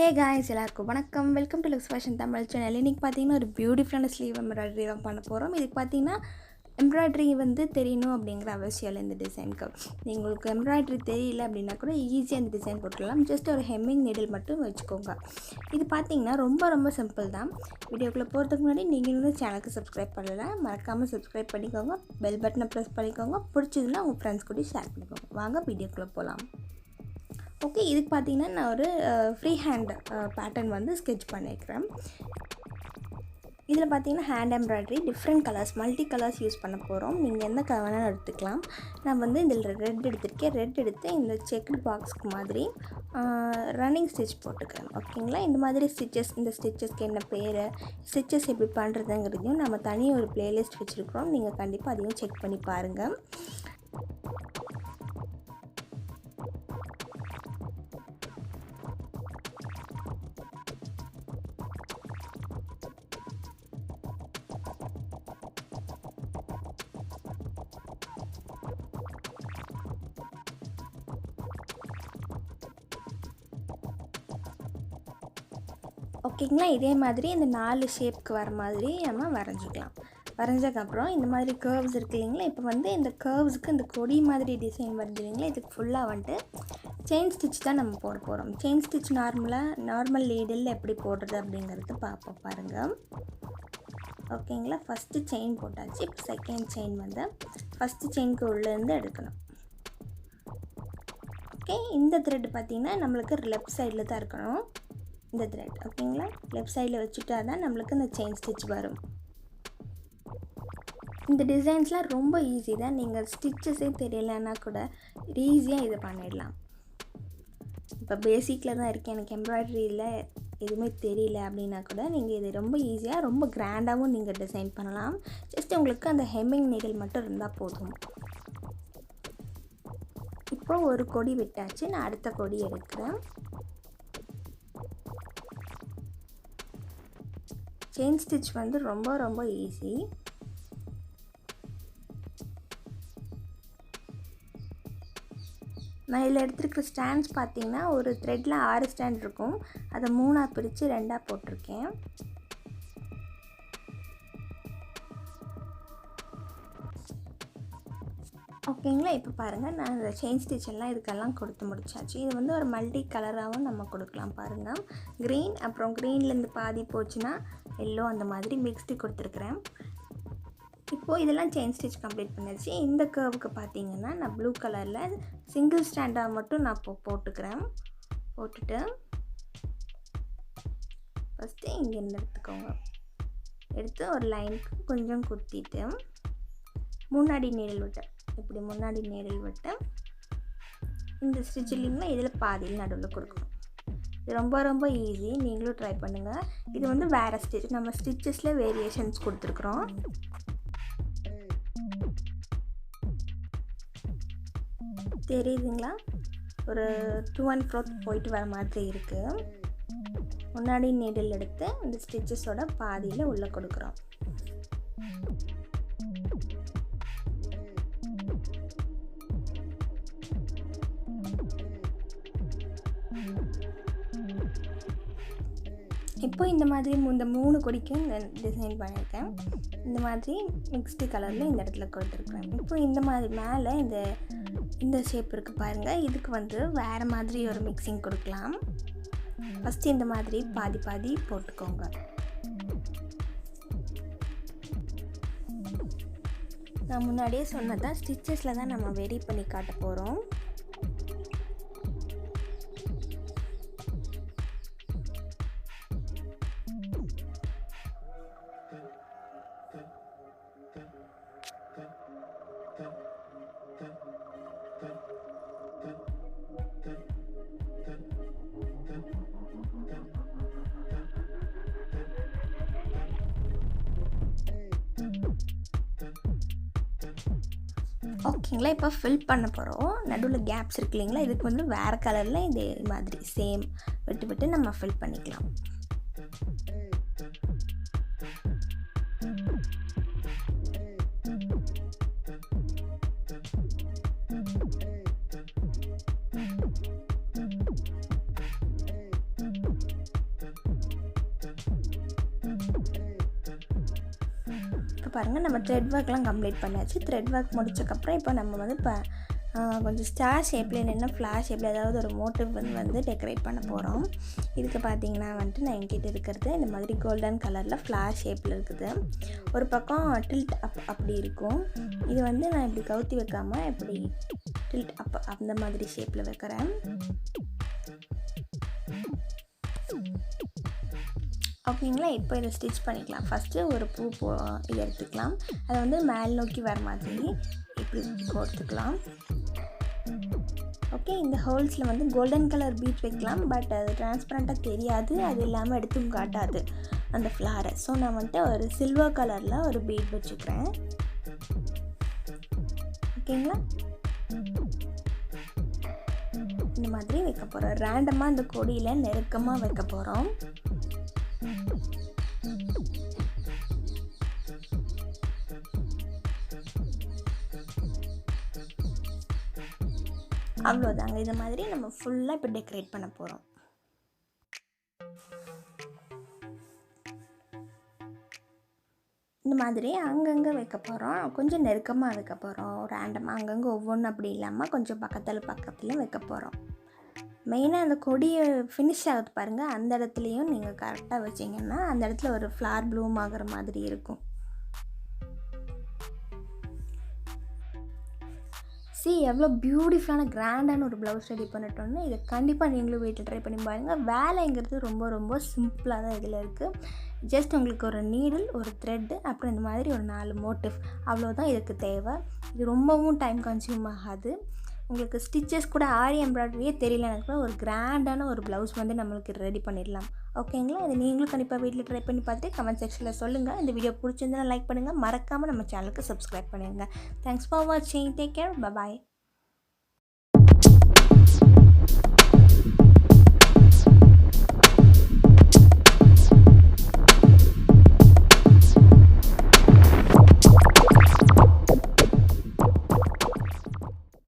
Hey guys, எல்லாருக்கும் வணக்கம். Welcome to looks fashion Tamil channel. இன்றைக்கி பார்த்தீங்கன்னா ஒரு பியூட்டிஃபுல்லான ஸ்லீவ் எம்ப்ராய்டரி தான் பண்ண போகிறோம். இதுக்கு பார்த்தீங்கன்னா எம்ப்ராய்டரி தெரியணும் அப்படிங்கிற அவசியம் இல்லை. இந்த டிசைனுக்கு உங்களுக்கு எம்ப்ராய்டரி தெரியல அப்படின்னா கூட ஈஸியாக இந்த டிசைன் போட்டுக்கலாம். ஜஸ்ட் ஒரு ஹெம்மிங் நீடில் மட்டும் வச்சுக்கோங்க. இது பார்த்தீங்கன்னா ரொம்ப சிம்பிள் தான். வீடியோக்குள்ளே போகிறதுக்கு முன்னாடி நீங்கள் இன்னும் சேனலுக்கு சப்ஸ்கிரைப் பண்ணலை, மறக்காமல் சப்ஸ்கிரைப் பண்ணிக்கோங்க. பெல் பட்டனை ப்ரெஸ் பண்ணிக்கோங்க. பிடிச்சதுன்னா உங்கள் ஃப்ரெண்ட்ஸ் கூட ஷேர் பண்ணிக்கோங்க. வாங்க வீடியோக்குள்ளே போகலாம். ஓகே, இதுக்கு பார்த்தீங்கன்னா நான் ஒரு ஃப்ரீ ஹேண்ட் பேட்டர்ன் ஸ்கெட்ச் பண்ணியிருக்கிறேன். இதில் பார்த்தீங்கன்னா hand embroidery different colours, multi colours use பண்ண போகிறோம். நீங்கள் எந்த கலர் வேணாலும் எடுத்துக்கலாம். நான் இதில் ரெட் எடுத்திருக்கேன். ரெட் எடுத்து இந்த செக்குடு பாக்ஸ்க்கு மாதிரி ரன்னிங் ஸ்டிச் போட்டுக்கிறேன். ஓகேங்களா, இந்த மாதிரி இந்த ஸ்டிச்சஸ்க்கு என்ன பேர், ஸ்டிச்சஸ் எப்படி பண்ணுறதுங்கிறதையும் நம்ம தனியாக ஒரு ப்ளேலிஸ்ட் வச்சுருக்கிறோம். நீங்கள் கண்டிப்பாக அதையும் செக் பண்ணி பாருங்கள். ஓகேங்களா, இதே மாதிரி இந்த 4 ஷேப்க்கு வர மாதிரி நம்ம வரைஞ்சிக்கலாம். வரைஞ்சதுக்கப்புறம் இந்த மாதிரி கர்வ்ஸ் இருக்குது இல்லைங்களா, இப்போ இந்த கர்வ்ஸுக்கு இந்த கொடி மாதிரி டிசைன் வருது இல்லைங்களா, இதுக்கு ஃபுல்லாக செயின் ஸ்டிச் தான் நம்ம போட போகிறோம். செயின் ஸ்டிச் நார்மல் லீடில் எப்படி போடுறது அப்படிங்கிறது பார்ப்போம் பாருங்கள். ஓகேங்களா, ஃபஸ்ட்டு செயின் போட்டாச்சு. இப்போ செகண்ட் செயின் ஃபஸ்ட்டு செயினுக்கு உள்ளேருந்து எடுக்கணும். ஓகே, இந்த த்ரெட் பார்த்திங்கன்னா நம்மளுக்கு லெஃப்ட் சைடில் தான் இருக்கணும். இந்த த்ரெட் ஓகேங்களா, லெஃப்ட் சைடில் வச்சுட்டா தான் நம்மளுக்கு இந்த செயின் ஸ்டிச் வரும். இந்த டிசைன்ஸ்லாம் ரொம்ப ஈஸி தான். நீங்கள் ஸ்டிச்சஸே தெரியலன்னா கூட ஈஸியாக இதை பண்ணிடலாம். இப்போ பேசிக்கில் தான் இருக்கேன், எனக்கு எம்ப்ராய்டரியில் எதுவுமே தெரியல அப்படின்னா கூட நீங்கள் இது ரொம்ப ஈஸியாக ரொம்ப கிராண்டாகவும் நீங்கள் டிசைன் பண்ணலாம். ஜஸ்ட் உங்களுக்கு அந்த ஹெம்மிங் நீடில் மட்டும் இருந்தால் போதும். இப்போ ஒரு கொடி விட்டாச்சு, நான் அடுத்த கொடி எடுக்கிறேன். செயின் ஸ்டிச் ரொம்ப ஈஸி. நான் இதில் எடுத்துருக்கிற ஸ்டாண்ட்ஸ் பார்த்தீங்கன்னா ஒரு த்ரெட்டில் 6 ஸ்டாண்ட் இருக்கும். அதை 3ஆக பிரித்து 2ஆக போட்டிருக்கேன். ஓகேங்களா, இப்போ பாருங்கள், நான் இந்த செயின் ஸ்டிச் எல்லாம் இதுக்கெல்லாம் கொடுத்து முடிச்சாச்சு. இது ஒரு மல்டி கலராகவும் நம்ம கொடுக்கலாம் பாருங்கள். க்ரீன், அப்புறம் க்ரீன்லேருந்து பாதி போச்சுன்னா எல்லோ, அந்த மாதிரி மிக்ஸ்டு கொடுத்துருக்குறேன். இப்போது இதெல்லாம் செயின் ஸ்டிச் கம்ப்ளீட் பண்ணிடுச்சு. இந்த கர்வுக்கு பார்த்தீங்கன்னா நான் ப்ளூ கலரில் சிங்கிள் ஸ்டாண்டாக மட்டும் நான் போட்டுக்கிறேன். போட்டுட்டு ஃபஸ்ட்டு இங்கேருந்து எடுத்து ஒரு லைனுக்கு கொஞ்சம் குத்திட்டு முன்னாடி நீடில் விட்டேன். இப்படி முன்னாடி நீடில் விட்டு இந்த ஸ்டிச் இல்லைங்களா, இதில் பாதியில் நடுவில் கொடுக்கணும். இது ரொம்ப ஈஸி, நீங்களும் ட்ரை பண்ணுங்கள். இது வேறு ஸ்டிச், நம்ம ஸ்டிச்சஸில் வேரியேஷன்ஸ் கொடுத்துருக்குறோம். தெரியுதுங்களா, ஒரு 2 and 4 போயிட்டு வர மாதிரி இருக்குது. முன்னாடி நீடில் எடுத்து இந்த ஸ்டிச்சஸோட பாதியில் உள்ளே கொடுக்குறோம். இப்போ இந்த மாதிரி இந்த 3 கொடிக்கும் டிசைன் பண்ணியிருக்கேன். இந்த மாதிரி மிக்ஸ்டு கலரில் இந்த இடத்துல கொடுத்துருக்குறேன். இப்போ இந்த மாதிரி மேலே இந்த ஷேப் இருக்குது பாருங்கள், இதுக்கு வேறு மாதிரி ஒரு மிக்சிங் கொடுக்கலாம். ஃபஸ்ட்டு இந்த மாதிரி பாதி போட்டுக்கோங்க. நான் முன்னாடியே சொன்னதான், ஸ்டிச்சஸில் தான் நம்ம வெரி பண்ணி காட்ட போகிறோம். ஓகேங்களா, இப்போ ஃபில் பண்ண போகிறோம். நடுவில் கேப்ஸ் இருக்கு இல்லைங்களா, இதுக்கு வேறு கலரில் இதே மாதிரி சேம் விட்டு நம்ம ஃபில் பண்ணிக்கலாம். பாருங்கள் நம்ம த்ரெட் ஒர்க்லாம் கம்ப்ளீட் பண்ணியாச்சு. த்ரெட் ஒர்க் முடிச்சக்கப்புறம் இப்போ நம்ம வந்து கொஞ்சம் ஸ்டார் ஷேப்பில் இல்லைன்னா ஃப்ளார் ஷேப்பில் ஏதாவது ஒரு மோட்டிவ் வந்து டெக்கரேட் பண்ண போகிறோம். இதுக்கு பார்த்திங்கன்னா வந்துட்டு நான் என்கிட்ட இருக்கிறது இந்த மாதிரி கோல்டன் கலரில் ஃப்ளார் ஷேப்பில் இருக்குது. ஒரு பக்கம் டில்ட் அப் அப்படி இருக்கும். இது வந்து நான் இப்படி கவுத்தி வைக்காமல் இப்படி டில்ட் அப் அந்த மாதிரி ஷேப்பில் வைக்கிறேன். ஓகேங்களா? இப்போ இதை ஸ்டிச் பண்ணிக்கலாம். ஃபஸ்ட்டு ஒரு பூ இதை எடுத்துக்கலாம். அதை வந்து மேல் நோக்கி வர மாதிரி இப்படி கோர்த்துக்கலாம். ஓகே, இந்த ஹோல்ஸில் வந்து கோல்டன் கலர் பீட் வைக்கலாம். பட் அது டிரான்ஸ்பரண்ட்டாக தெரியாது, அது இல்லாமல் எடுத்தும் காட்டாது அந்த ஃப்ளாரை. ஸோ நான் வந்துட்டு ஒரு சில்வர் கலரில் ஒரு பீட் வச்சுக்கிறேன். ஓகேங்களா? இந்த மாதிரி வைக்க போகிறோம். ரேண்டமாக இந்த கொடியில் நெருக்கமாக வைக்க போகிறோம். அவ்வளோதாங்க. இது மாதிரி நம்ம ஃபுல்லாக இப்போ டெக்கரேட் பண்ண போகிறோம். இந்த மாதிரி அங்கங்கே வைக்க போகிறோம். கொஞ்சம் நெருக்கமாக வைக்க போகிறோம். ரேண்டமாக அங்கங்கே ஒவ்வொன்றும் அப்படி இல்லாமல் கொஞ்சம் பக்கத்தில் வைக்க போகிறோம். மெயினாக அந்த கொடியை ஃபினிஷ் ஆகுது பாருங்கள், அந்த இடத்துலையும் நீங்கள் கரெக்டாக வச்சிங்கன்னா அந்த இடத்துல ஒரு ஃப்ளார் ப்ளூம் ஆகிற மாதிரி இருக்கும். எவ்வளோ பியூட்டிஃபுல்லான கிராண்டான ஒரு ப்ளவுஸ் ரெடி பண்ணிட்டோன்னு இதை கண்டிப்பாக நீங்களும் வீட்டில் ட்ரை பண்ணி பாருங்கள். வேலைங்கிறது ரொம்ப ரொம்ப சிம்பிளாக தான் இதில் இருக்குது. ஜஸ்ட் உங்களுக்கு ஒரு நீடில், ஒரு த்ரெட்டு, அப்புறம் இந்த மாதிரி ஒரு 4 மோட்டிவ், அவ்வளோதான் இதுக்கு தேவை. இது ரொம்பவும் டைம் கன்சியூம் ஆகாது. உங்களுக்கு ஸ்டிச்சஸ் கூட ஆரி எம்ப்ராய்டரியே தெரியலன்னு கூட ஒரு கிராண்டான ஒரு ப்ளவுஸ் வந்து நம்மளுக்கு ரெடி பண்ணிடலாம். ஓகேங்களா? இது நீங்களும் கண்டிப்பாக வீட்டில் ட்ரை பண்ணி பார்த்துட்டு கமெண்ட் செக்ஷனில் சொல்லுங்கள். இந்த வீடியோ பிடிச்சிருந்தா லைக் பண்ணுங்கள். மறக்காமல் நம்ம சேனலுக்கு சப்ஸ்கிரைப் பண்ணிடுங்க. தேங்க்ஸ் ஃபார் வாட்சிங். Take care. பாய்.